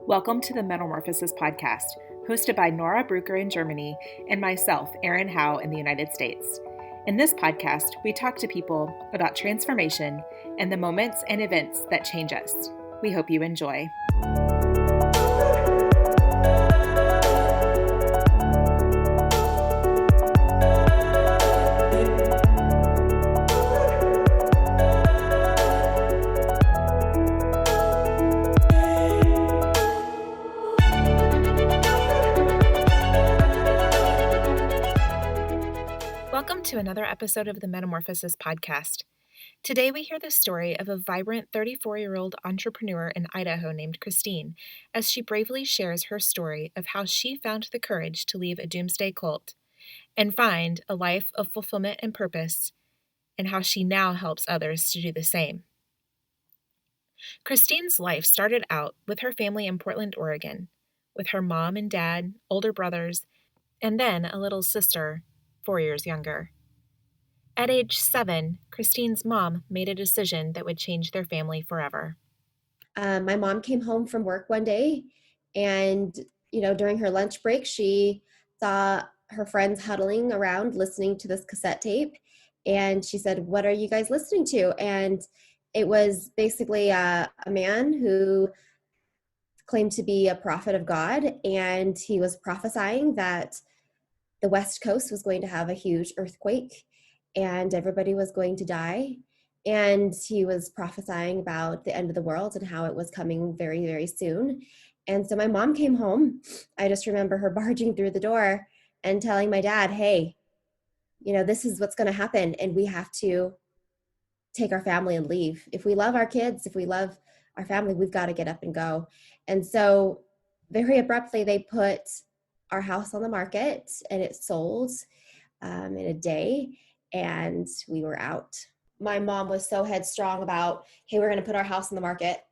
Welcome to the Metamorphosis Podcast, hosted by Nora Brucker in Germany and myself, Erin Howe, in the United States. In this podcast, we talk to people about transformation and the moments and events that change us. We hope you enjoy. Welcome to another episode of the Metamorphosis Podcast. Today we hear the story of a vibrant 34-year-old entrepreneur in Idaho named Christine, as she bravely shares her story of how she found the courage to leave a Doomsday cult and find a life of fulfillment and purpose, and how she now helps others to do the same. Christine's life started out with her family in Portland, Oregon, with her mom and dad, older brothers, and then a little sister 4 years younger. At age 7, Christine's mom made a decision that would change their family forever. My mom came home from work one day and, during her lunch break, she saw her friends huddling around listening to this cassette tape. And she said, "What are you guys listening to?" And it was basically a man who claimed to be a prophet of God. And he was prophesying that the West Coast was going to have a huge earthquake and everybody was going to die. And he was prophesying about the end of the world and how it was coming very, very soon. And so my mom came home. I just remember her barging through the door and telling my dad, "Hey, this is what's going to happen. And we have to take our family and leave. If we love our kids, if we love our family, we've got to get up and go." And so very abruptly, they put our house on the market and it sold in a day and we were out. My mom was so headstrong about, "Hey, we're going to put our house on the market,"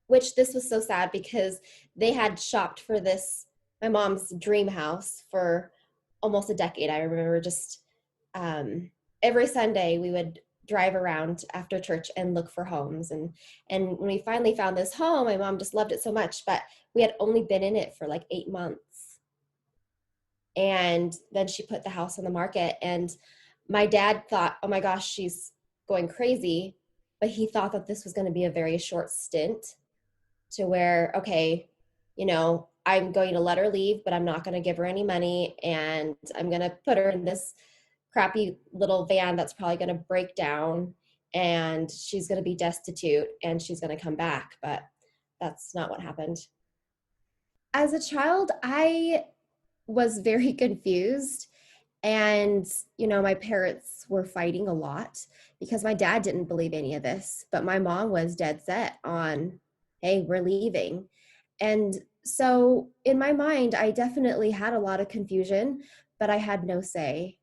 which this was so sad because they had shopped for this, my mom's dream house, for almost a decade. I remember just every Sunday we would drive around after church and look for homes. And when we finally found this home, my mom just loved it so much, but we had only been in it for like 8 months. And then she put the house on the market and my dad thought, "Oh my gosh, she's going crazy." But he thought that this was going to be a very short stint to where, okay, I'm going to let her leave, but I'm not going to give her any money. And I'm going to put her in this crappy little van that's probably going to break down and she's going to be destitute and she's going to come back. But that's not what happened. As a child, I was very confused. And, my parents were fighting a lot because my dad didn't believe any of this, but my mom was dead set on, "Hey, we're leaving." And so in my mind, I definitely had a lot of confusion, but I had no say.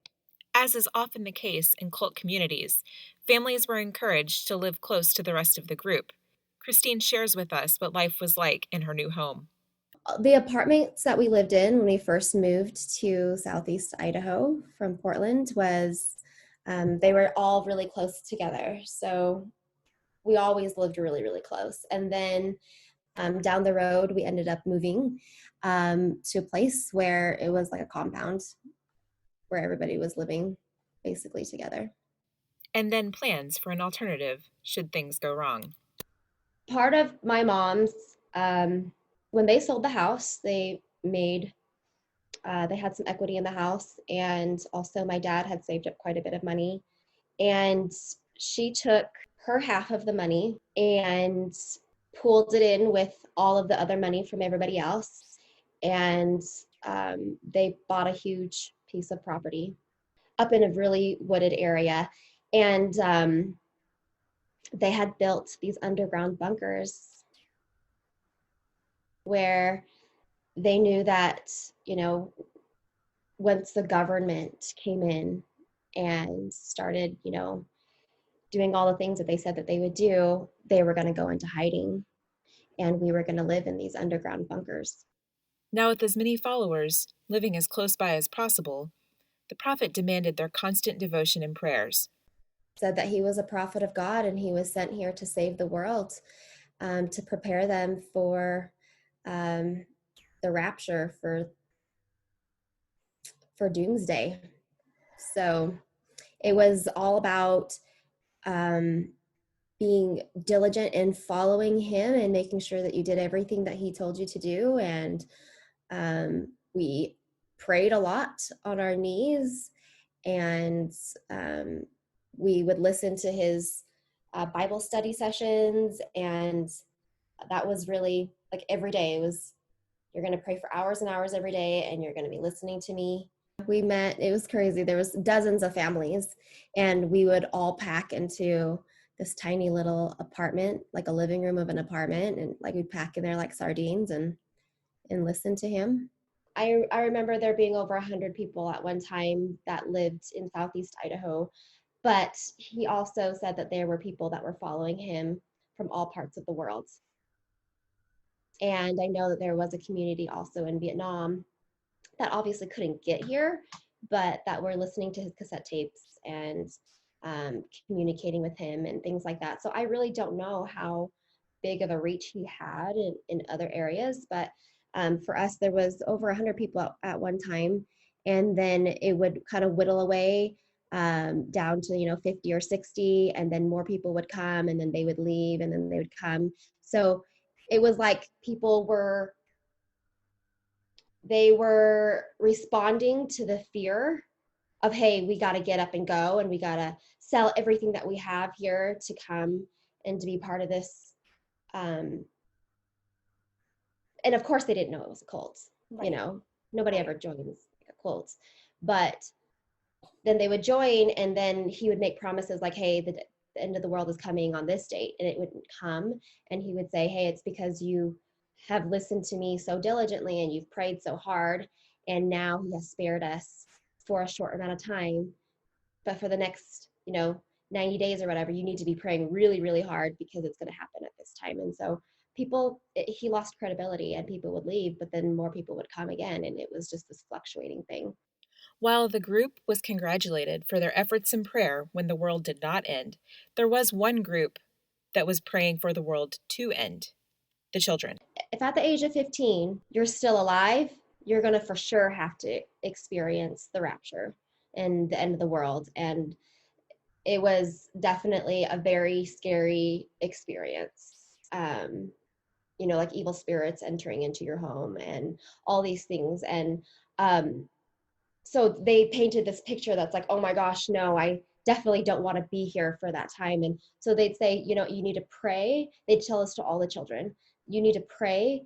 As is often the case in cult communities, families were encouraged to live close to the rest of the group. Christine shares with us what life was like in her new home. The apartments that we lived in when we first moved to Southeast Idaho from Portland was, they were all really close together. So we always lived really, really close. And then down the road, we ended up moving to a place where it was like a compound where everybody was living basically together. And then plans for an alternative should things go wrong. Part of my mom's, when they sold the house, they had some equity in the house, and also my dad had saved up quite a bit of money, and she took her half of the money and pooled it in with all of the other money from everybody else, and they bought a huge piece of property up in a really wooded area, and they had built these underground bunkers where they knew that, once the government came in and started, doing all the things that they said that they would do, they were going to go into hiding and we were going to live in these underground bunkers. Now, with as many followers living as close by as possible, the prophet demanded their constant devotion and prayers. Said that he was a prophet of God and he was sent here to save the world, to prepare them for um, the rapture for Doomsday. So it was all about being diligent in following him and making sure that you did everything that he told you to do. And we prayed a lot on our knees, and we would listen to his Bible study sessions. And that was really like every day. It was, you're going to pray for hours and hours every day, and you're going to be listening to me. We met, it was crazy. There was dozens of families, and we would all pack into this tiny little apartment, like a living room of an apartment, and like we'd pack in there like sardines and listen to him. I remember there being over 100 people at one time that lived in Southeast Idaho, but he also said that there were people that were following him from all parts of the world. And I know that there was a community also in Vietnam that obviously couldn't get here, but that were listening to his cassette tapes and communicating with him and things like that. So I really don't know how big of a reach he had in other areas, but for us, there was over 100 people at one time, and then it would kind of whittle away down to 50 or 60, and then more people would come, and then they would leave, and then they would come. So it was like people were responding to the fear of, hey, we got to get up and go, and we got to sell everything that we have here to come and to be part of this. And of course they didn't know it was a cult. Right. Nobody ever joins a cult, but then they would join, and then he would make promises like, hey, the end of the world is coming on this date, and it wouldn't come. And he would say, hey, it's because you have listened to me so diligently and you've prayed so hard, and now he has spared us for a short amount of time, but for the next 90 days or whatever, you need to be praying really, really hard, because it's going to happen at this time. And so he lost credibility, and people would leave, but then more people would come again, and it was just this fluctuating thing. While the group was congratulated for their efforts in prayer when the world did not end, there was one group that was praying for the world to end: the children. If at the age of 15 you're still alive, you're going to for sure have to experience the rapture and the end of the world. And it was definitely a very scary experience. Like evil spirits entering into your home and all these things. And so they painted this picture that's like, oh my gosh, no, I definitely don't want to be here for that time. And so they'd say, you need to pray. They'd tell us to all the children, you need to pray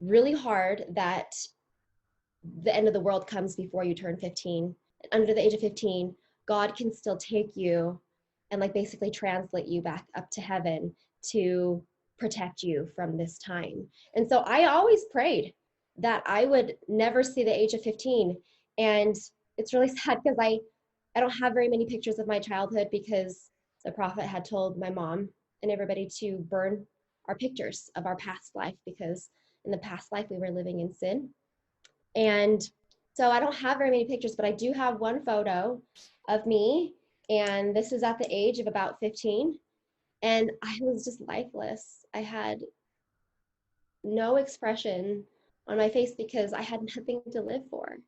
really hard that the end of the world comes before you turn 15. Under the age of 15, God can still take you and like basically translate you back up to heaven to protect you from this time. And so I always prayed that I would never see the age of 15. And it's really sad because I don't have very many pictures of my childhood, because the prophet had told my mom and everybody to burn our pictures of our past life, because in the past life we were living in sin. And so I don't have very many pictures, but I do have one photo of me, and this is at the age of about 15, and I was just lifeless. I had no expression on my face because I had nothing to live for.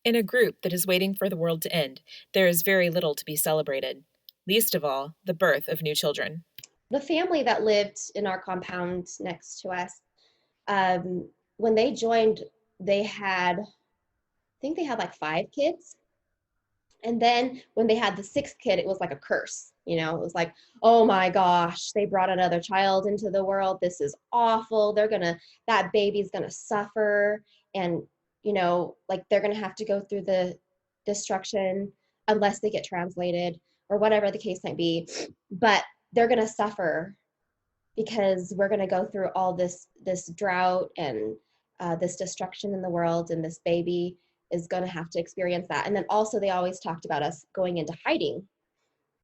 In a group that is waiting for the world to end, there is very little to be celebrated, least of all, the birth of new children. The family that lived in our compound next to us, when they joined, I think they had like 5 kids. And then when they had the 6th kid, it was like a curse. It was like, oh my gosh, they brought another child into the world. This is awful. That baby's going to suffer. And, like they're going to have to go through the destruction unless they get translated, or whatever the case might be. But they're going to suffer because we're going to go through all this drought and this destruction in the world, and this baby is going to have to experience that. And then also they always talked about us going into hiding,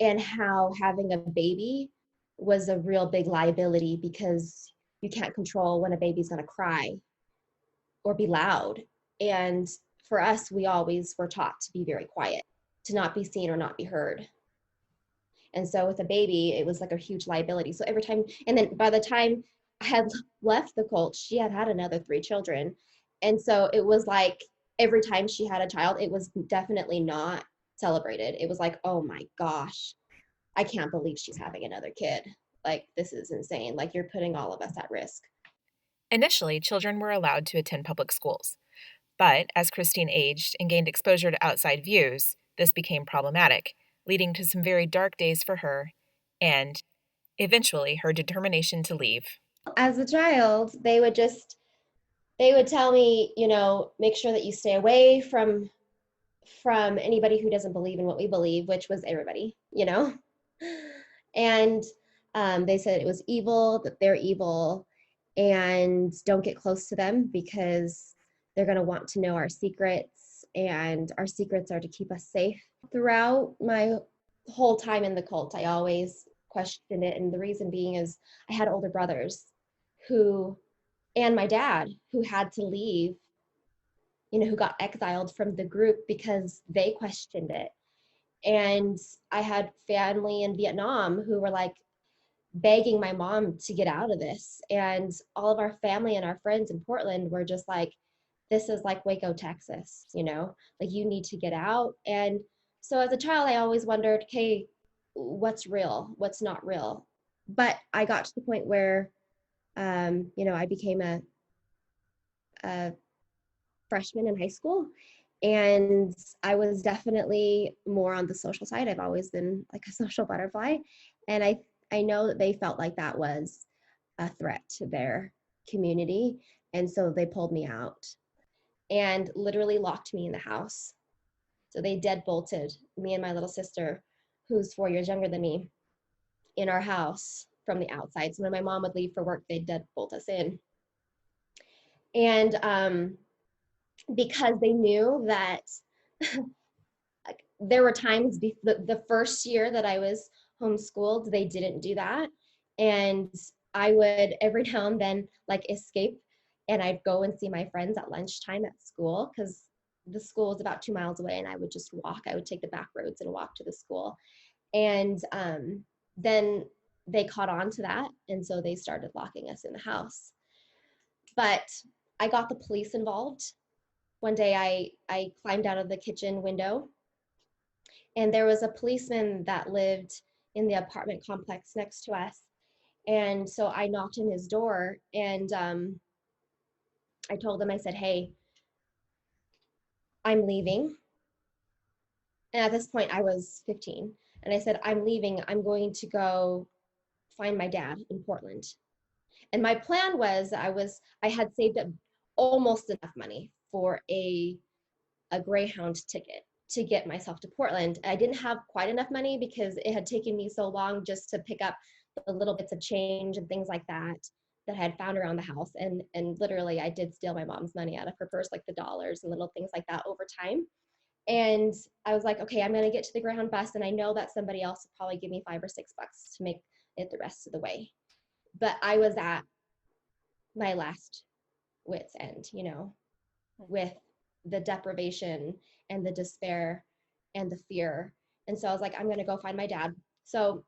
and how having a baby was a real big liability, because you can't control when a baby's going to cry or be loud. And for us, we always were taught to be very quiet, to not be seen or not be heard. And so with a baby, it was like a huge liability. So every time, and then by the time had left the cult, she had had another 3 children. And so it was like every time she had a child, it was definitely not celebrated. It was like, oh my gosh, I can't believe she's having another kid. Like, this is insane. Like, you're putting all of us at risk. Initially, children were allowed to attend public schools. But as Christine aged and gained exposure to outside views, this became problematic, leading to some very dark days for her and, eventually, her determination to leave. As a child, they would tell me, make sure that you stay away from anybody who doesn't believe in what we believe, which was everybody. And they said it was evil, that they're evil, and don't get close to them because they're going to want to know our secrets, and our secrets are to keep us safe. Throughout my whole time in the cult, I always questioned it. And the reason being is I had older brothers and my dad who had to leave, who got exiled from the group because they questioned it. And I had family in Vietnam who were like begging my mom to get out of this. And all of our family and our friends in Portland were just like, this is like Waco, Texas, like you need to get out. And so as a child, I always wondered, okay, what's real? What's not real? But I got to the point where, I became a freshman in high school. And I was definitely more on the social side. I've always been like a social butterfly. And I know that they felt like that was a threat to their community. And so they pulled me out and literally locked me in the house. So they deadbolted me and my little sister, who's 4 years younger than me, in our house from the outside. So when my mom would leave for work, they'd deadbolt us in. And because they knew that there were times the first year that I was homeschooled, they didn't do that. And I would every now and then like escape, and I'd go and see my friends at lunchtime at school because the school was about 2 miles away, and I would just walk. I would take the back roads and walk to the school. And then they caught on to that. And so they started locking us in the house. But I got the police involved. One day I climbed out of the kitchen window, and there was a policeman that lived in the apartment complex next to us. And so I knocked on his door, and I told him, I said, hey, I'm leaving. And at this point I was 15. And I said, I'm leaving. I'm going to go find my dad in Portland. And my plan was I had saved up almost enough money for a Greyhound ticket to get myself to Portland. I didn't have quite enough money because it had taken me so long just to pick up the little bits of change and things like that I had found around the house. And literally I did steal my mom's money out of her purse, like the dollars and little things like that over time. And I was like, okay, I'm going to get to the Greyhound bus, and I know that somebody else will probably give me $5 or $6 to make it the rest of the way. But I was at my last wit's end, with the deprivation and the despair and the fear. And so I was like, I'm going to go find my dad. So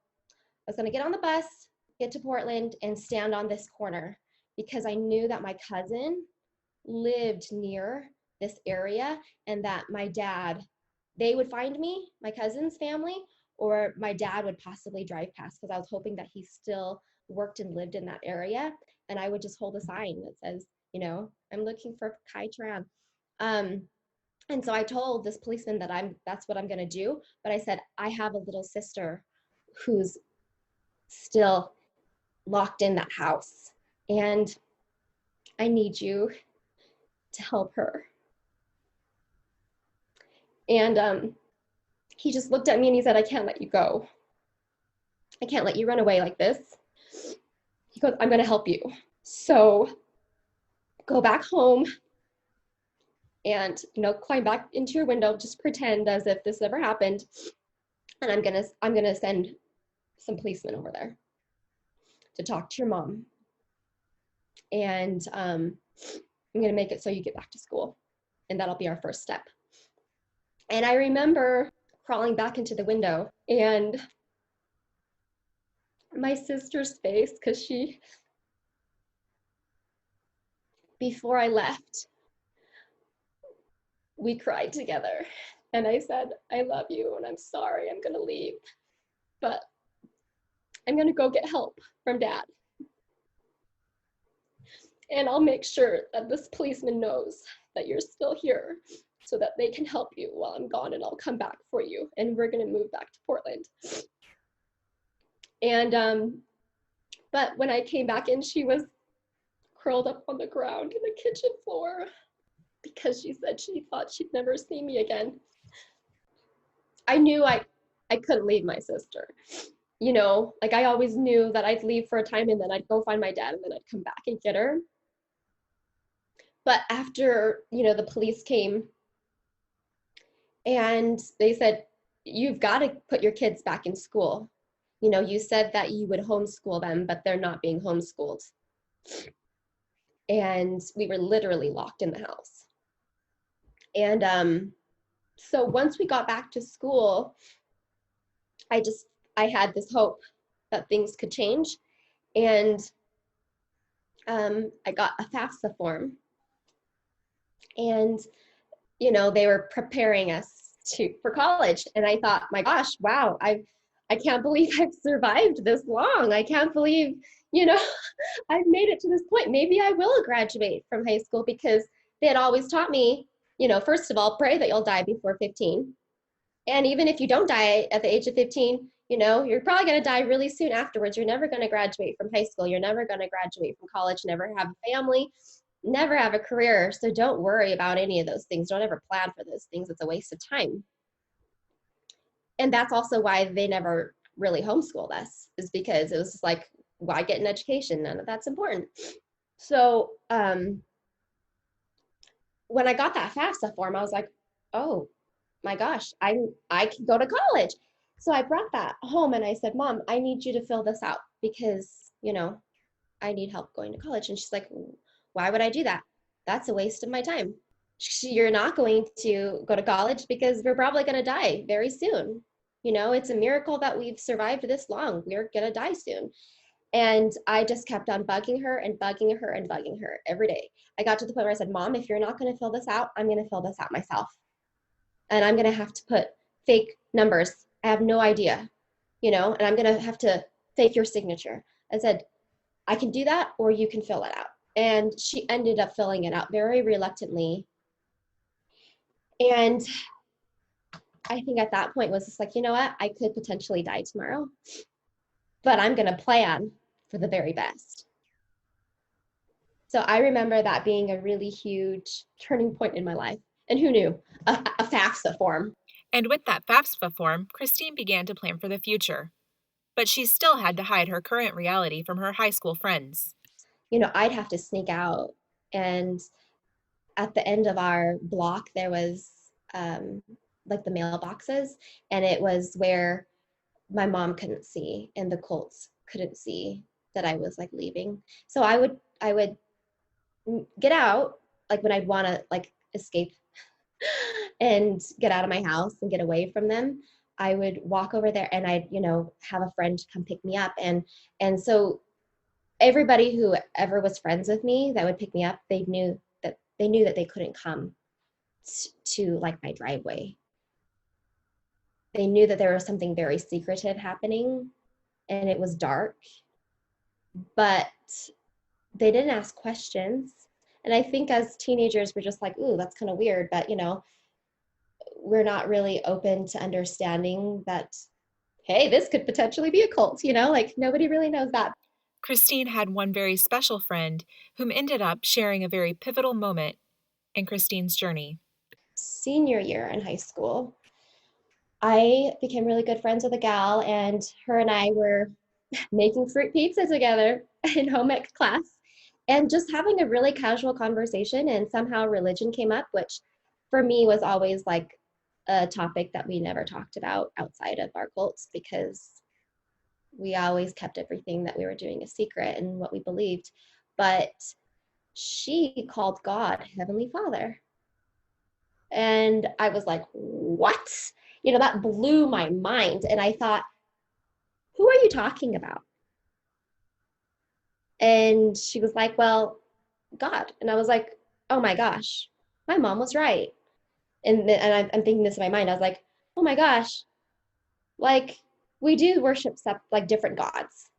I was going to get on the bus, get to Portland, and stand on this corner because I knew that my cousin lived near this area, and that my dad, they would find me, my cousin's family, or my dad would possibly drive past because I was hoping that he still worked and lived in that area. And I would just hold a sign that says, I'm looking for Kai Tran. And so I told this policeman that that's what I'm going to do. But I said, I have a little sister who's still locked in that house, and I need you to help her. And he just looked at me and he said, I can't let you go. I can't let you run away like this. He goes, I'm going to help you. So go back home and, climb back into your window, just pretend as if this never happened. And I'm going to send some policemen over there to talk to your mom. And I'm going to make it so you get back to school. And that'll be our first step. And I remember crawling back into the window, and my sister's face, because she before I left, we cried together. And I said, I love you and I'm sorry I'm going to leave, but I'm going to go get help from Dad. And I'll make sure that this policeman knows that you're still here so that they can help you while I'm gone, and I'll come back for you. And we're going to move back to Portland. And, but when I came back in, she was curled up on the ground in the kitchen floor because she said she thought she'd never see me again. I knew I couldn't leave my sister. You know, like I always knew that I'd leave for a time and then I'd go find my dad and then I'd come back and get her. But after, you know, the police came and they said, you've got to put your kids back in school. You know, you said that you would homeschool them, but they're not being homeschooled. And we were literally locked in the house. And so once we got back to school, I had this hope that things could change. And I got a FAFSA form. And, you know, they were preparing us for college. And I thought, my gosh, wow, I can't believe I've survived this long. I can't believe, you know, I've made it to this point. Maybe I will graduate from high school, because they had always taught me, you know, first of all, pray that you'll die before 15. And even if you don't die at the age of 15, you know, you're probably going to die really soon afterwards. You're never going to graduate from high school. You're never going to graduate from college, never have a family, never have a career. So don't worry about any of those things. Don't ever plan for those things. It's a waste of time. And that's also why they never really homeschooled us, is because it was just like, why get an education? None of that's important. So when I got that FAFSA form, I was like, oh my gosh, I can go to college. So I brought that home and I said, Mom, I need you to fill this out because, you know, I need help going to college. And she's like, why would I do that? That's a waste of my time. You're not going to go to college because we're probably going to die very soon. You know, it's a miracle that we've survived this long. We're going to die soon. And I just kept on bugging her and bugging her and bugging her every day. I got to the point where I said, Mom, if you're not going to fill this out, I'm going to fill this out myself. And I'm going to have to put fake numbers. I have no idea, you know, and I'm going to have to fake your signature. I said, I can do that, or you can fill it out. And she ended up filling it out very reluctantly. And I think at that point was just like, you know what, I could potentially die tomorrow, but I'm going to plan for the very best. So I remember that being a really huge turning point in my life. And who knew? A FAFSA form. And with that FAFSA form, Christine began to plan for the future. But she still had to hide her current reality from her high school friends. You know, I'd have to sneak out. And at the end of our block, there was like the mailboxes. And it was where my mom couldn't see and the Colts couldn't see that I was like leaving. So I would get out, like when I'd want to like escape and get out of my house and get away from them, I would walk over there and I'd, you know, have a friend come pick me up. And so everybody who ever was friends with me that would pick me up, they knew that they couldn't come to like my driveway. They knew that there was something very secretive happening and it was dark, but they didn't ask questions. And I think as teenagers, we're just like, ooh, that's kind of weird. But, you know, we're not really open to understanding that, hey, this could potentially be a cult, you know, like nobody really knows that. Christine had one very special friend whom ended up sharing a very pivotal moment in Christine's journey. Senior year in high school, I became really good friends with a gal, and her and I were making fruit pizza together in home ec class and just having a really casual conversation. And somehow religion came up, which for me was always like a topic that we never talked about outside of our cults, because we always kept everything that we were doing a secret and what we believed. But she called God Heavenly Father. And I was like, what? You know, that blew my mind. And I thought, who are you talking about? And she was like, well, God. And I was like, oh my gosh, my mom was right. And I'm thinking this in my mind. I was like, oh my gosh, like we do worship like different gods.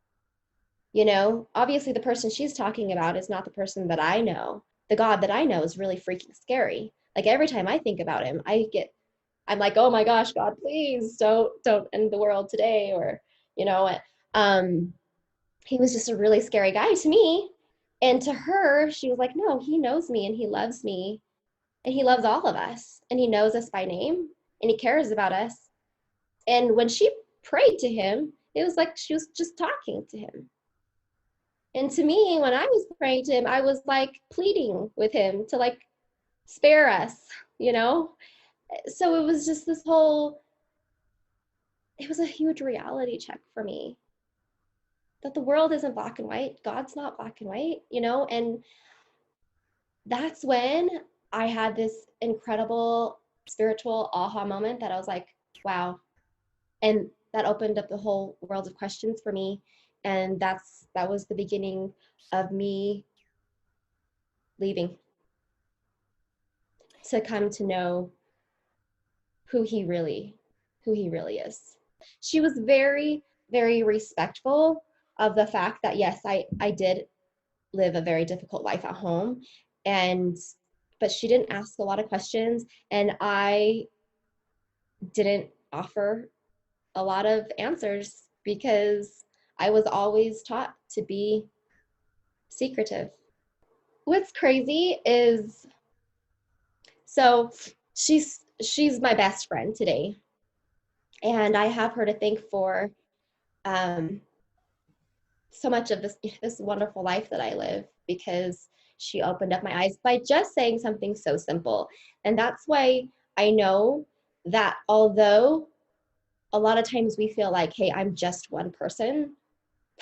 Obviously the person she's talking about is not the person that I know. The God that I know is really freaking scary. Like every time I think about him, I'm like, oh my gosh, God, please don't end the world today. Or, you know, um, he was just a really scary guy to me. And to her, she was like, no, he knows me and he loves me and he loves all of us and he knows us by name and he cares about us. And when she prayed to him, it was like she was just talking to him. And to me, when I was praying to him, I was like pleading with him to like spare us, you know? So it was just it was a huge reality check for me that the world isn't black and white. God's not black and white, And that's when I had this incredible spiritual aha moment that I was like, wow. And that opened up the whole world of questions for me. And that was the beginning of me leaving to come to know who he really is. She was very, very respectful of the fact that yes, I did live a very difficult life at home, but she didn't ask a lot of questions, and I didn't offer a lot of answers because I was always taught to be secretive. What's crazy is, so she's my best friend today, and I have her to thank for so much of this wonderful life that I live, because she opened up my eyes by just saying something so simple. And that's why I know that although a lot of times we feel like, hey, I'm just one person,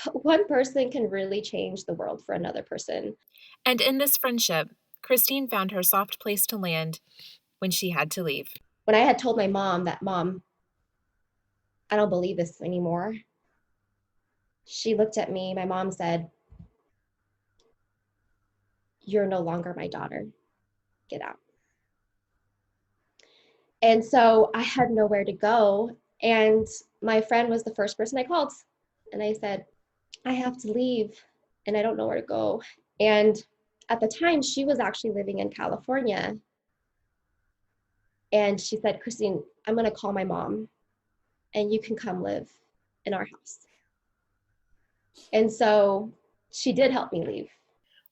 but one person can really change the world for another person. And in this friendship, Christine found her soft place to land when she had to leave. When I had told my mom that, Mom, I don't believe this anymore, she looked at me. My mom said, you're no longer my daughter. Get out. And so I had nowhere to go. And my friend was the first person I called. And I said, I have to leave and I don't know where to go. And at the time, she was actually living in California. And she said, Christine, I'm going to call my mom and you can come live in our house. And so she did help me leave.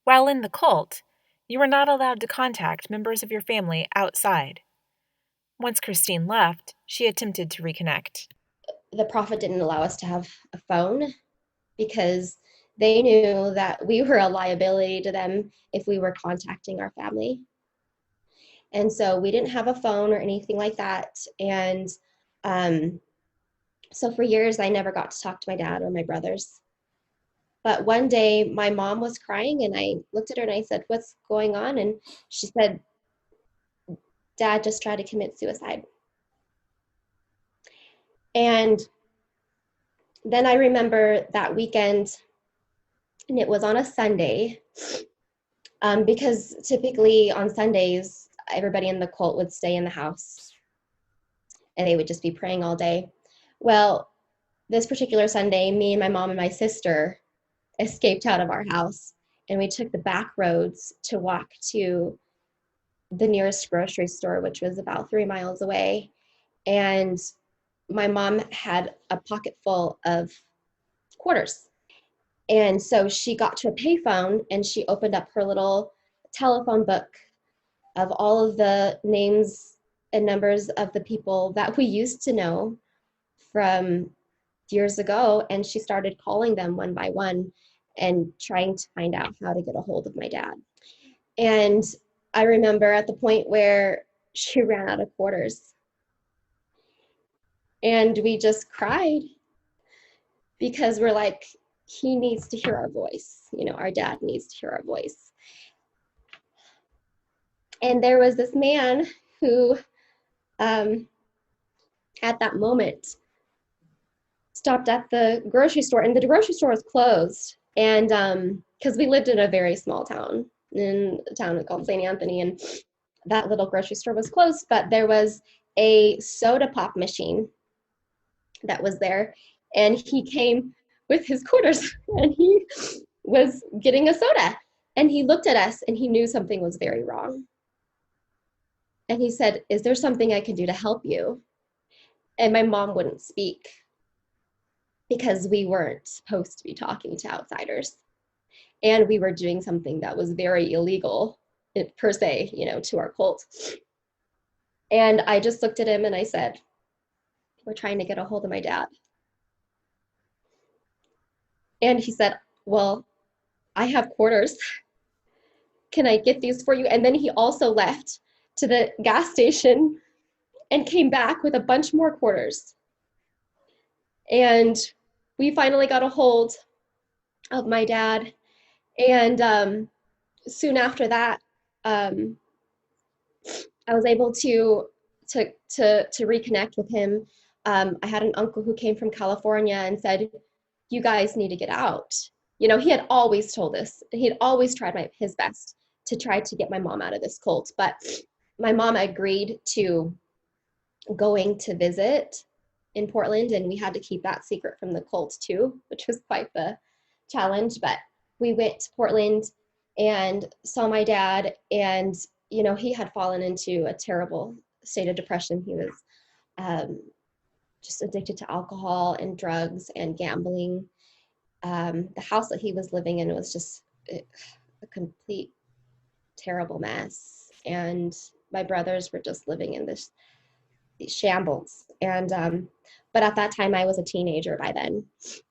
While in the cult, you were not allowed to contact members of your family outside. Once Christine left, she attempted to reconnect. The prophet didn't allow us to have a phone because they knew that we were a liability to them if we were contacting our family. And so we didn't have a phone or anything like that. And so for years, I never got to talk to my dad or my brothers. But one day my mom was crying and I looked at her and I said, what's going on? And she said, Dad just tried to commit suicide. And then I remember that weekend, and it was on a Sunday, because typically on Sundays, everybody in the cult would stay in the house and they would just be praying all day. Well, this particular Sunday, me and my mom and my sister escaped out of our house and we took the back roads to walk to the nearest grocery store, which was about 3 miles away. And my mom had a pocket full of quarters. And so she got to a payphone and she opened up her little telephone book of all of the names and numbers of the people that we used to know from years ago. And she started calling them one by one and trying to find out how to get a hold of my dad. And I remember at the point where she ran out of quarters. And we just cried because we're like, he needs to hear our voice. Our dad needs to hear our voice. And there was this man who, at that moment, stopped at the grocery store, and the grocery store was closed. And because we lived in a very small town, in a town called St. Anthony, and that little grocery store was closed, but there was a soda pop machine that was there, and he came with his quarters and he was getting a soda, and he looked at us and he knew something was very wrong. And he said, "Is there something I can do to help you?" And my mom wouldn't speak because we weren't supposed to be talking to outsiders. And we were doing something that was very illegal per se, to our cult. And I just looked at him and I said, "We're trying to get a hold of my dad." And he said, "Well, I have quarters. Can I get these for you?" And then he also left to the gas station and came back with a bunch more quarters. And we finally got a hold of my dad. And soon after that, I was able to reconnect with him. I had an uncle who came from California and said, "You guys need to get out." He had always told us, he had always tried his best to try to get my mom out of this cult. But my mom agreed to going to visit in Portland, and we had to keep that secret from the cult too, which was quite the challenge. But we went to Portland and saw my dad, and he had fallen into a terrible state of depression. He was just addicted to alcohol and drugs and gambling. The house that he was living in was just a complete terrible mess, and my brothers were just living in these shambles. And but at that time I was a teenager by then,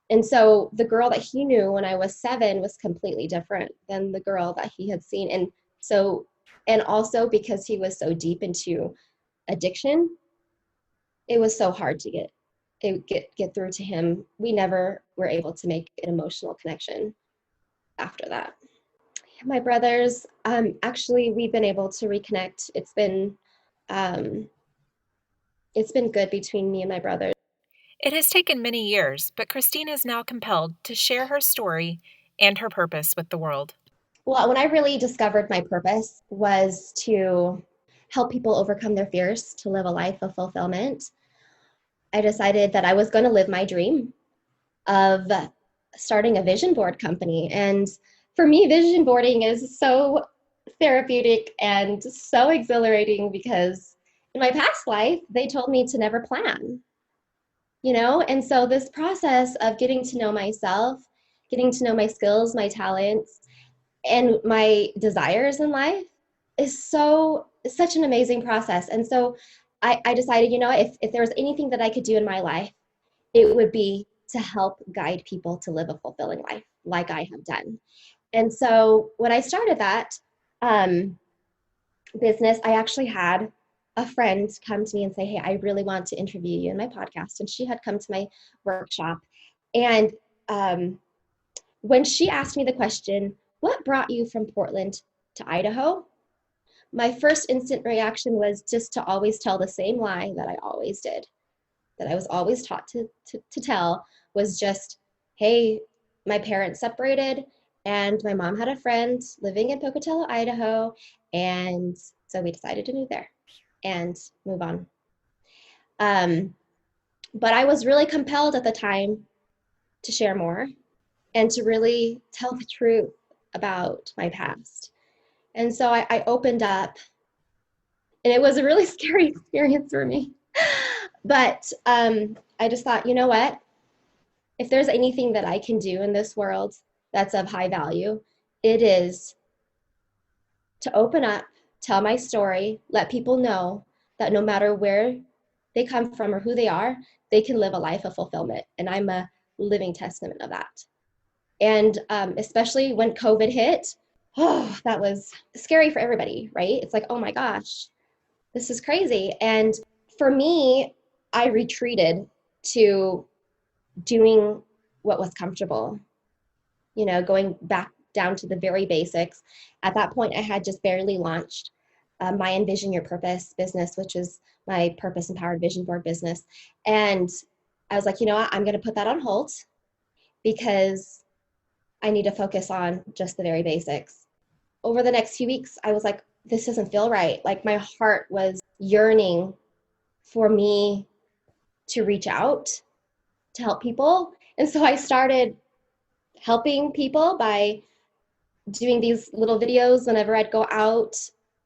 and so the girl that he knew when I was 7 was completely different than the girl that he had seen. And also because he was so deep into addiction, it was so hard to get through to him. We never were able to make an emotional connection after that. My brothers, actually, we've been able to reconnect. It's been good between me and my brothers. It has taken many years, but Christine is now compelled to share her story and her purpose with the world. Well, when I really discovered my purpose was to help people overcome their fears, to live a life of fulfillment, I decided that I was going to live my dream of starting a vision board company. And for me, vision boarding is so therapeutic and so exhilarating because in my past life, they told me to never plan, And so this process of getting to know myself, getting to know my skills, my talents, and my desires in life is such an amazing process. And so I decided, if there was anything that I could do in my life, it would be to help guide people to live a fulfilling life like I have done. And so when I started that business, I actually had a friend come to me and say, "Hey, I really want to interview you in my podcast." And she had come to my workshop. And when she asked me the question, "What brought you from Portland to Idaho?" my first instant reaction was just to always tell the same lie that I always did, that I was always taught to tell, was just, "Hey, my parents separated and my mom had a friend living in Pocatello, Idaho, and so we decided to move there and move on." But I was really compelled at the time to share more and to really tell the truth about my past. And so I opened up, and it was a really scary experience for me. But I just thought, you know what? If there's anything that I can do in this world that's of high value, it is to open up, tell my story, let people know that no matter where they come from or who they are, they can live a life of fulfillment. And I'm a living testament of that. And especially when COVID hit, that was scary for everybody, right? It's like, oh my gosh, this is crazy. And for me, I retreated to doing what was comfortable, going back down to the very basics. At that point, I had just barely launched my Envision Your Purpose business, which is my purpose empowered vision board business. And I was like, you know what? I'm going to put that on hold because I need to focus on just the very basics. over the next few weeks, I was like, this doesn't feel right. Like my heart was yearning for me to reach out to help people. And so I started helping people by doing these little videos whenever I'd go out.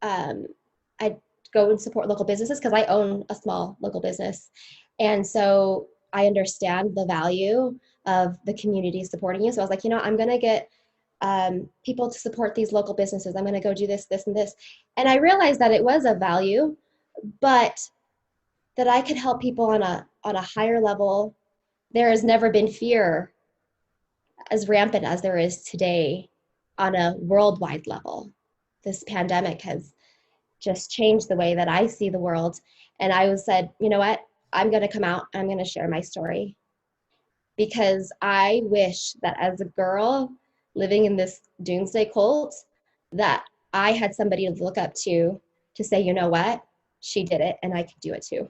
I'd go and support local businesses because I own a small local business. And so I understand the value of the community supporting you. So I was like, I'm going to get people to support these local businesses. I'm going to go do this, this, and this. And I realized that it was of value, but that I could help people on a higher level. There has never been fear as rampant as there is today on a worldwide level. This pandemic has just changed the way that I see the world. And I said, you know what? I'm going to come out and I'm going to share my story, because I wish that as a girl living in this doomsday cult, that I had somebody to look up to say, you know what? She did it and I can do it too.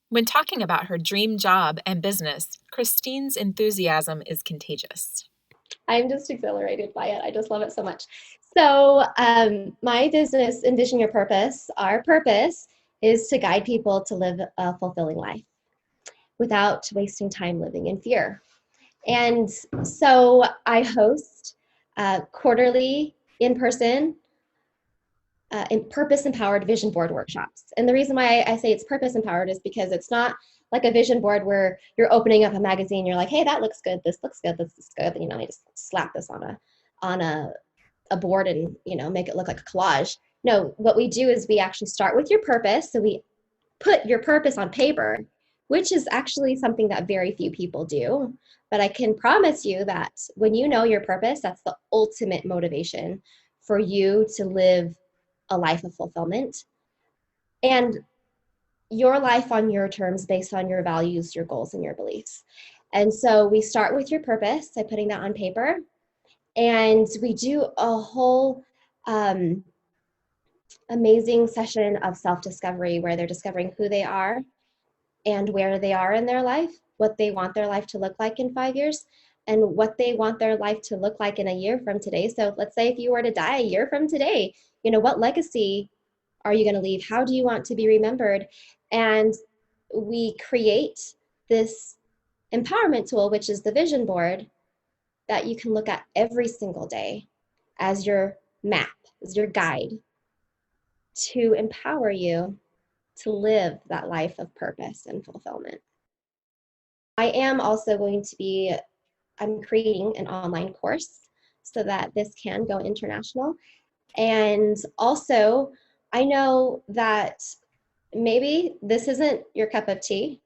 When talking about her dream job and business, Christine's enthusiasm is contagious. I'm just exhilarated by it. I just love it so much. So my business, Envision Your Purpose, our purpose is to guide people to live a fulfilling life without wasting time living in fear. And so I host quarterly in-person purpose-empowered vision board workshops. And the reason why I say it's purpose-empowered is because it's not like a vision board where you're opening up a magazine, you're like, hey, that looks good, this looks good, this is good, and I just slap this on a board and make it look like a collage. No, what we do is we actually start with your purpose. So we put your purpose on paper, which is actually something that very few people do. But I can promise you that when you know your purpose, that's the ultimate motivation for you to live a life of fulfillment. And your life on your terms based on your values, your goals, and your beliefs. And so we start with your purpose by putting that on paper. And we do a whole amazing session of self-discovery where they're discovering who they are and where they are in their life, what they want their life to look like in 5 years, and what they want their life to look like in a year from today. So let's say if you were to die a year from today, what legacy are you going to leave? How do you want to be remembered? And we create this empowerment tool, which is the vision board, that you can look at every single day as your map, as your guide to empower you to live that life of purpose and fulfillment. I am also I'm creating an online course so that this can go international. And also, I know that maybe this isn't your cup of tea,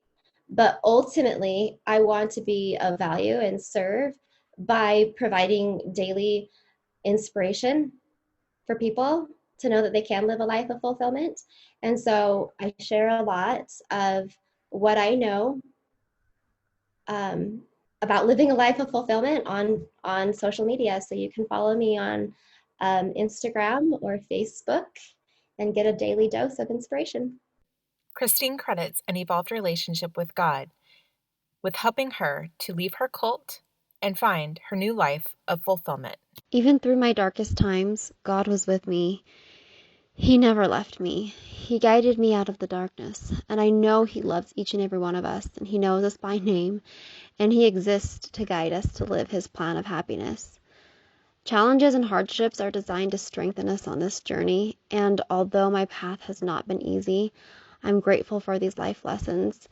but ultimately, I want to be of value and serve by providing daily inspiration for people to know that they can live a life of fulfillment. And so I share a lot of what I know about living a life of fulfillment on social media. So you can follow me on Instagram or Facebook and get a daily dose of inspiration. Christine credits an evolved relationship with God with helping her to leave her cult and find her new life of fulfillment. Even through my darkest times, God was with me. He never left me. He guided me out of the darkness. And I know He loves each and every one of us, and He knows us by name, and He exists to guide us to live His plan of happiness. Challenges and hardships are designed to strengthen us on this journey, and although my path has not been easy, I'm grateful for these life lessons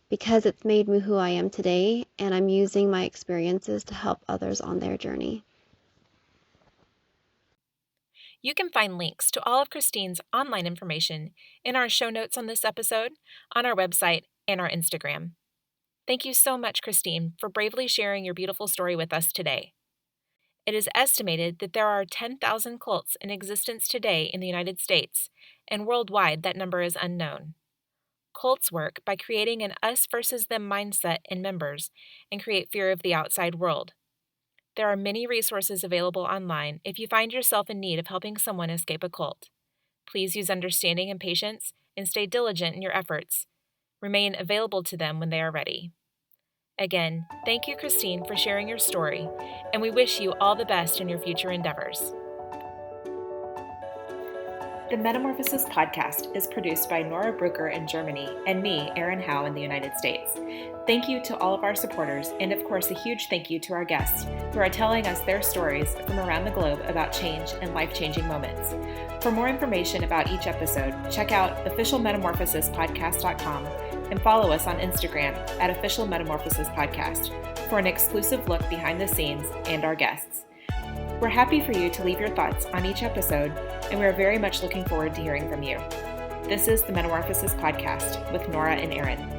because it's made me who I am today, and I'm using my experiences to help others on their journey. You can find links to all of Christine's online information in our show notes on this episode, on our website, and our Instagram. Thank you so much, Christine, for bravely sharing your beautiful story with us today. It is estimated that there are 10,000 cults in existence today in the United States, and worldwide that number is unknown. Cults work by creating an us versus them mindset in members and create fear of the outside world. There are many resources available online if you find yourself in need of helping someone escape a cult. Please use understanding and patience and stay diligent in your efforts. Remain available to them when they are ready. Again, thank you, Christine, for sharing your story, and we wish you all the best in your future endeavors. The Metamorphosis Podcast is produced by Nora Brucker in Germany and me, Erin Howe, in the United States. Thank you to all of our supporters, and of course, a huge thank you to our guests who are telling us their stories from around the globe about change and life-changing moments. For more information about each episode, check out officialmetamorphosispodcast.com and follow us on Instagram at officialmetamorphosispodcast for an exclusive look behind the scenes and our guests. We're happy for you to leave your thoughts on each episode, and we are very much looking forward to hearing from you. This is the Metamorphosis Podcast with Nora and Erin.